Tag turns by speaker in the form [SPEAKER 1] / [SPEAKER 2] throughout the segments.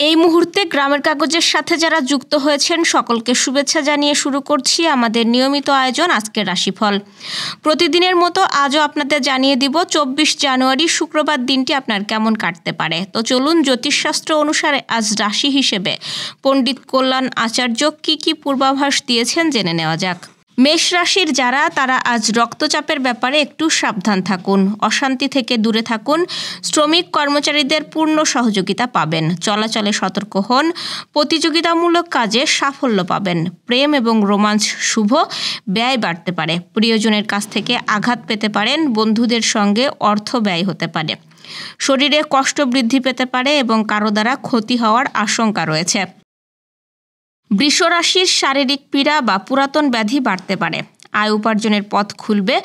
[SPEAKER 1] এই মুহূর্তে গ্রামের কাগজের সাথে যারা যুক্ত হয়েছেন সকলকে শুভেচ্ছা জানিয়ে শুরু করছি আমাদের নিয়মিত আয়োজন আজকের রাশিফল। প্রতিদিনের মতো আজও আপনাদের জানিয়ে দিব 24 জানুয়ারি শুক্রবার দিনটি আপনার কেমন কাটতে পারে। তো চলুন জ্যোতিষশাস্ত্র অনুসারে আজ রাশি হিসেবে পণ্ডিত কল্যাণ আচার্য কি পূর্বাভাস দিয়েছেন জেনে নেওয়া যাক। মেষ রাশির তারা আজ রক্তচাপের ব্যাপারে একটু সাবধান থাকুন, অশান্তি থেকে দূরে থাকুন, শ্রমিক কর্মচারীদের পূর্ণ সহযোগিতা পাবেন, চলাচলে সতর্ক হন, প্রতিযোগিতামূলক কাজে সাফল্য পাবেন, প্রেম এবং রোমাঞ্চ শুভ, ব্যয় বাড়তে পারে, প্রিয়জনের কাছ থেকে আঘাত পেতে পারেন, বন্ধুদের সঙ্গে অর্থ ব্যয় হতে পারে, শরীরে কষ্ট বৃদ্ধি পেতে পারে এবং কারো দ্বারা ক্ষতি হওয়ার আশঙ্কা রয়েছে। বৃষ রাশির শারীরিক পীড়া বা পুরাতন ব্যাধি বাড়তে পারে, আয় উপার্জনের পথ খুলবে,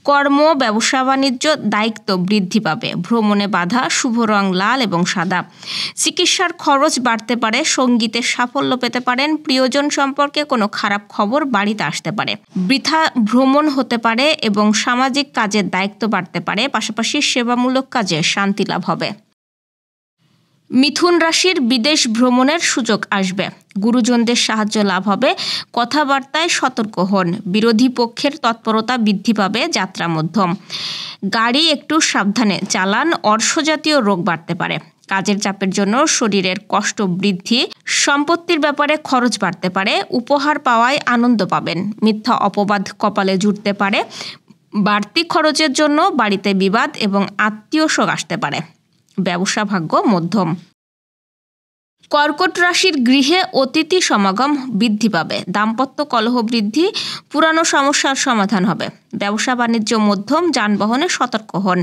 [SPEAKER 1] কর্ম ব্যবসা বাণিজ্য দায়িত্ব বৃদ্ধি পাবে, ভ্রমণে বাধা, শুভ রং লাল এবং সাদা, চিকিৎসার খরচ বাড়তে পারে, সঙ্গীতে সাফল্য পেতে পারেন, প্রিয়জন সম্পর্কে কোনো খারাপ খবর বাড়িতে আসতে পারে, বৃথা ভ্রমণ হতে পারে এবং সামাজিক কাজের দায়িত্ব বাড়তে পারে, পাশাপাশি সেবামূলক কাজে শান্তি লাভ হবে। মিথুন রাশির বিদেশ ভ্রমণের সুযোগ আসবে, গুরুজনদের সাহায্য লাভ হবে, কথাবার্তায় সতর্ক হন, বিরোধী পক্ষের তৎপরতা বৃদ্ধি পাবে, যাত্রা মধ্যম, গাড়ি একটু সাবধানে চালান, অর্শজাতীয় রোগ বাড়তে পারে, কাজের চাপের জন্য শরীরের কষ্ট বৃদ্ধি, সম্পত্তির ব্যাপারে খরচ বাড়তে পারে, উপহার পাওয়ায় আনন্দ পাবেন, মিথ্যা অপবাদ কপালে জুটতে পারে, বাড়তি খরচের জন্য বাড়িতে বিবাদ এবং আত্মীয় শোক আসতে পারে, ব্যবসা ভাগ্য মধ্যম। কর্কট রাশির গৃহে অতিথি সমাগম বৃদ্ধি পাবে, দাম্পত্য কলহ বৃদ্ধি, পুরানো সমস্যার সমাধান হবে, ব্যবসা বাণিজ্য মধ্যম, যানবাহনে সতর্ক হন,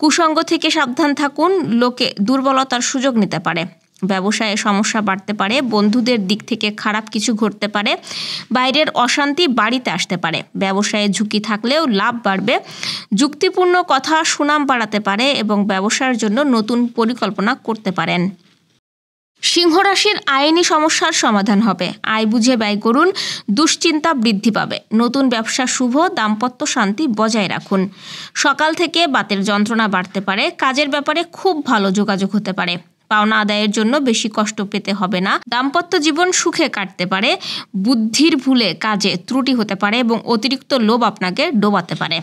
[SPEAKER 1] কুসঙ্গ থেকে সাবধান থাকুন, লোকে দুর্বলতার সুযোগ নিতে পারে, ব্যবসায়ে সমস্যা বাড়তে পারে, বন্ধুদের দিক থেকে খারাপ কিছু ঘটতে পারে, বাইরের অশান্তি বাড়িতে আসতে পারে, ব্যবসায়ে ঝুঁকি থাকলেও লাভ বাড়বে, যুক্তিপূর্ণ কথা সুনাম বাড়াতে পারে এবং ব্যবসার জন্য নতুন পরিকল্পনা করতে পারেন। সিংহ রাশির আইনি সমস্যার সমাধান হবে, আয় বুঝে ব্যয় করুন, দুশ্চিন্তা বৃদ্ধি পাবে, নতুন ব্যবসা শুভ, দাম্পত্য শান্তি বজায় রাখুন, সকাল থেকে বাতের যন্ত্রণা বাড়তে পারে, কাজের ব্যাপারে খুব ভালো যোগাযোগ হতে পারে, পাওনা আদায়ের জন্য বেশি কষ্ট পেতে হবে না, দাম্পত্য জীবন সুখে কাটতে পারে, বুদ্ধির ভুলে কাজে ত্রুটি হতে পারে এবং অতিরিক্ত লোভ আপনাকে ডোবাতে পারে।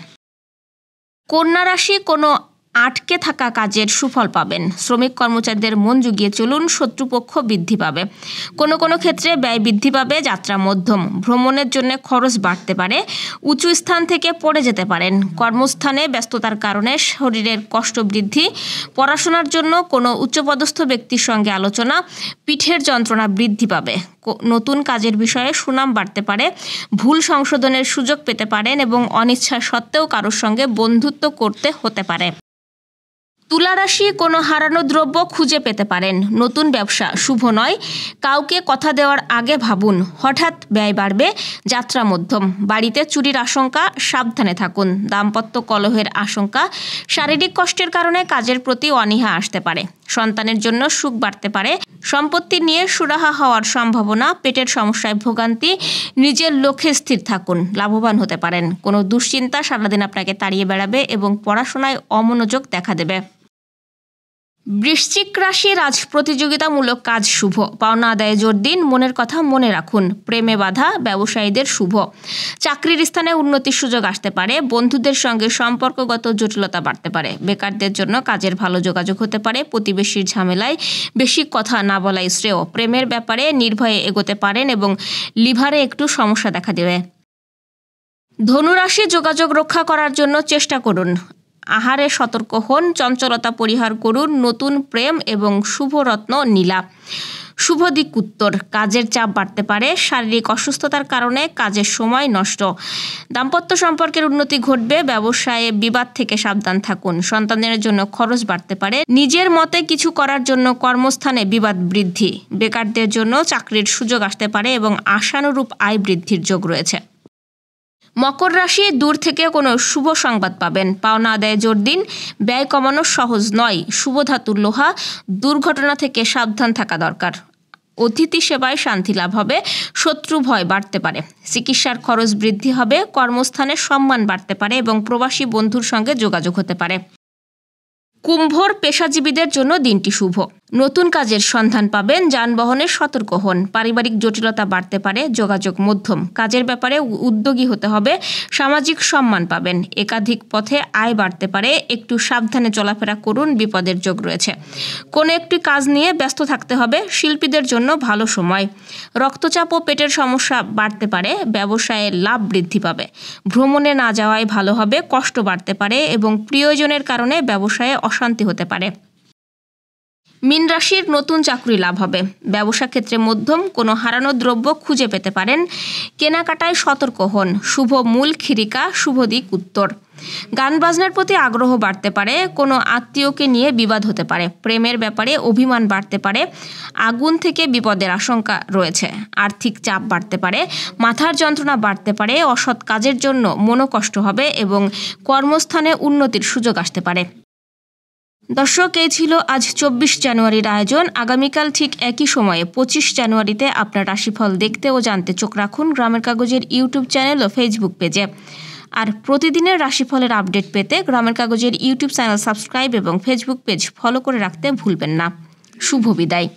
[SPEAKER 1] কন্যা রাশি কোনো আটকে থাকা কাজের সুফল পাবেন, শ্রমিক কর্মচারীদের মন জুগিয়ে চলুন, শত্রুপক্ষ বৃদ্ধি পাবে, কোনো ক্ষেত্রে ব্যয় বৃদ্ধি পাবে, যাত্রা মধ্যম, ভ্রমণের জন্য খরচ বাড়তে পারে, উঁচু স্থান থেকে পড়ে যেতে পারেন, কর্মস্থানে ব্যস্ততার কারণে শরীরের কষ্ট বৃদ্ধি, পড়াশোনার জন্য কোনো উচ্চপদস্থ ব্যক্তির সঙ্গে আলোচনা, পিঠের যন্ত্রণা বৃদ্ধি পাবে, নতুন কাজের বিষয়ে সুনাম বাড়তে পারে, ভুল সংশোধনের সুযোগ পেতে পারেন এবং অনিচ্ছা সত্ত্বেও কারোর সঙ্গে বন্ধুত্ব করতে হতে পারে। তুলা রাশি কোনো হারানো দ্রব্য খুঁজে পেতে পারেন, নতুন ব্যবসা শুভ নয়, কাউকে কথা দেওয়ার আগে ভাবুন, হঠাৎ ব্যয় বাড়বে, যাত্রা মধ্যম, বাড়িতে চুরির আশঙ্কা সাবধানে থাকুন, দাম্পত্য কলহের আশঙ্কা, শারীরিক কষ্টের কারণে কাজের প্রতি অনীহা আসতে পারে, সন্তানের জন্য সুখ বাড়তে পারে, সম্পত্তি নিয়ে সুরাহা হওয়ার সম্ভাবনা, পেটের সমস্যায় ভোগান্তি, নিজের লক্ষ্যে স্থির থাকুন, লাভবান হতে পারেন, কোনো দুশ্চিন্তা সারাদিন আপনাকে তাড়িয়ে বেড়াবে এবং পড়াশোনায় অমনোযোগ দেখা দেবে। বৃশ্চিক রাশির আজ প্রতিযোগিতামূলক কাজ শুভ, পাওনা আদায়ে জোর দিন, মনের কথা মনে রাখুন, প্রেমে বাধা, ব্যবসায়ীদের শুভ, চাকরির স্থানে উন্নতির সুযোগ আসতে পারে, বন্ধুদের সঙ্গে সম্পর্কগত জটিলতা বাড়তে পারে, বেকারদের জন্য কাজের ভালো যোগাযোগ হতে পারে, প্রতিবেশীর ঝামেলায় বেশি কথা না বলাই শ্রেয়, প্রেমের ব্যাপারে নির্ভয়ে এগোতে পারেন এবং লিভারে একটু সমস্যা দেখা দেবে। ধনুরাশি যোগাযোগ রক্ষা করার জন্য চেষ্টা করুন, আহারে সতর্ক হন, চঞ্চলতা পরিহার করুন, নতুন প্রেম এবং শুভরত্ন নীলা, শুভ দিক উত্তর, কাজের চাপ বাড়তে পারে, শারীরিক অসুস্থতার কারণে কাজের সময় নষ্ট, দাম্পত্য সম্পর্কের উন্নতি ঘটবে, ব্যবসায়ে বিবাদ থেকে সাবধান থাকুন, সন্তানের জন্য খরচ বাড়তে পারে, নিজের মতে কিছু করার জন্য কর্মস্থানে বিবাদ বৃদ্ধি, বেকারদের জন্য চাকরির সুযোগ আসতে পারে এবং আশানুরূপ আয় বৃদ্ধির যোগ রয়েছে। মকর রাশি দূর থেকে কোনো শুভ সংবাদ পাবেন, পাওনা আদায়ে জোর দিন, ব্যয় কমানো সহজ নয়, শুভ ধাতুর লোহা, দুর্ঘটনা থেকে সাবধান থাকা দরকার, অতিথি সেবায় শান্তি লাভ হবে, শত্রু ভয় বাড়তে পারে, চিকিৎসার খরচ বৃদ্ধি হবে, কর্মস্থানে সম্মান বাড়তে পারে এবং প্রবাসী বন্ধুর সঙ্গে যোগাযোগ হতে পারে। কুম্ভর পেশাজীবীদের জন্য দিনটি শুভ, নতুন কাজের সন্ধান পাবেন, যানবাহনে সতর্ক হন। পারিবারিক জটিলতা বাড়তে পারে, যোগাযোগ মধ্যম। কাজের ব্যাপারে উদ্যোগী হতে হবে, সামাজিক সম্মান পাবেন। একাধিক পথে আয় বাড়তে পারে, একটু সাবধানে চলাফেরা করুন, বিপদের যোগ রয়েছে। কোনো একটি কাজ নিয়ে ব্যস্ত থাকতে হবে, শিল্পীদের জন্য ভালো সময়। রক্তচাপ ও পেটের সমস্যা বাড়তে পারে, ব্যবসায়ে লাভ বৃদ্ধি পাবে। ভ্রমণে না যাওয়াই ভালো হবে, কষ্ট বাড়তে পারে এবং প্রিয়জনের কারণে ব্যবসায়ে অশান্তি হতে পারে। মীন রাশির নতুন চাকরি লাভ হবে। ব্যবসা ক্ষেত্রে মধ্যম, কোনো হারানো দ্রব্য খুঁজে পেতে পারেন। কেনাকাটায় সতর্ক হন। শুভ মূল খিরিকা, শুভ দিক উত্তর। গান বাজনার প্রতি আগ্রহ বাড়তে পারে, কোনো আত্মীয়কে নিয়ে বিবাদ হতে পারে। প্রেমের ব্যাপারে অভিমান বাড়তে পারে, আগুন থেকে বিপদের আশঙ্কা রয়েছে। আর্থিক চাপ বাড়তে পারে, মাথার যন্ত্রণা বাড়তে পারে, অসৎ কাজের জন্য মনোকষ্ট হবে এবং কর্মস্থানে উন্নতির সুযোগ আসতে পারে। দর্শক, এই ছিল আজ 24 জানুয়ারির আয়োজন। আগামীকাল ঠিক একই সময়ে 25 জানুয়ারিতে আপনার রাশিফল দেখতে ও জানতে চোখ রাখুন গ্রামের কাগজের ইউটিউব চ্যানেল ও ফেসবুক পেজে। আর প্রতিদিনের রাশিফলের আপডেট পেতে গ্রামের কাগজের ইউটিউব চ্যানেল সাবস্ক্রাইব এবং ফেসবুক পেজ ফলো করে রাখতে ভুলবেন না। শুভ বিদায়।